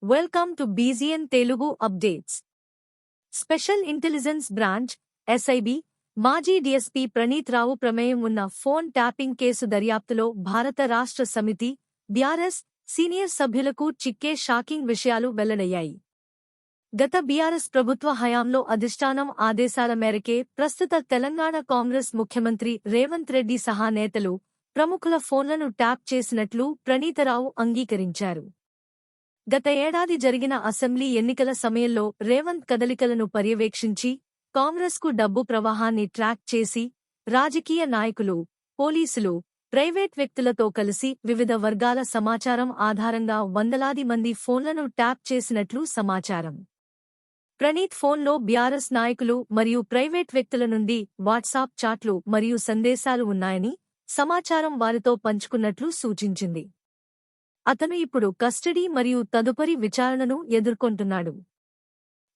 Welcome to బీజీఎన్ Telugu updates. Special intelligence branch SIB మాజీ DSP Praneeth రావు ప్రమేయం ఉన్న ఫోన్ ట్యాపింగ్ కేసు దర్యాప్తులో భారత రాష్ట్ర సమితి బీఆర్ఎస్ సీనియర్ సభ్యులకు చిక్కే షాకింగ్ విషయాలు వెల్లడయ్యాయి. గత బీఆర్ఎస్ ప్రభుత్వ హయాంలో అధిష్టానం ఆదేశాల మేరకే ప్రస్తుత తెలంగాణ కాంగ్రెస్ ముఖ్యమంత్రి రేవంత్ రెడ్డి సహా నేతలు ప్రముఖుల ఫోన్లను ట్యాప్ చేసినట్లు ప్రణీతరావు అంగీకరించారు. గత ఏడాది జరిగిన అసెంబ్లీ ఎన్నికల సమయంలో రేవంత్ కదలికలను పర్యవేక్షించి కాంగ్రెస్కు డబ్బు ప్రవాహాన్ని ట్రాక్ చేసి రాజకీయ నాయకులు, పోలీసులు, ప్రైవేట్ వ్యక్తులతో కలిసి వివిధ వర్గాల సమాచారం ఆధారంగా వందలాది మంది ఫోన్లను ట్యాప్ చేసినట్లు సమాచారం. ప్రణీత్ ఫోన్లో బీఆర్ఎస్ నాయకులు మరియు ప్రైవేట్ వ్యక్తుల నుండి వాట్సాప్ చాట్లు మరియు సందేశాలు ఉన్నాయని సమాచారం వారితో పంచుకున్నట్లు సూచించింది. అతను ఇప్పుడు కస్టడీ మరియు తదుపరి విచారణను ఎదుర్కొంటున్నాడు.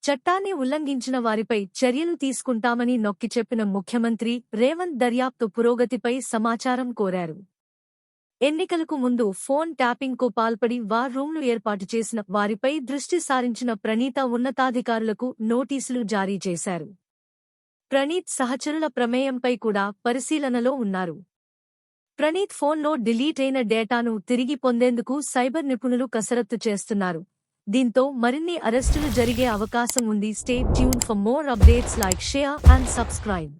చట్టాన్ని ఉల్లంఘించిన వారిపై చర్యలు తీసుకుంటామని నొక్కి చెప్పిన ముఖ్యమంత్రి రేవంత్ దర్యాప్తు పురోగతిపై సమాచారం కోరారు. ఎన్నికలకు ముందు ఫోన్ ట్యాపింగ్కు పాల్పడి వార్ రూమ్లు ఏర్పాటు చేసిన వారిపై దృష్టి సారించిన ప్రణీత ఉన్నతాధికారులకు నోటీసులు జారీ చేశారు. ప్రణీత్ సహచరుల ప్రమేయంపై కూడా పరిశీలనలో ఉన్నారు. ప్రణీత్ ఫోన్లో డిలీట్ అయిన డేటాను తిరిగి పొందేందుకు సైబర్ నిపుణులు కసరత్తు చేస్తున్నారు. దీంతో మరిన్ని అరెస్టులు జరిగే అవకాశం ఉంది. Stay tuned for more updates. Like, share and subscribe.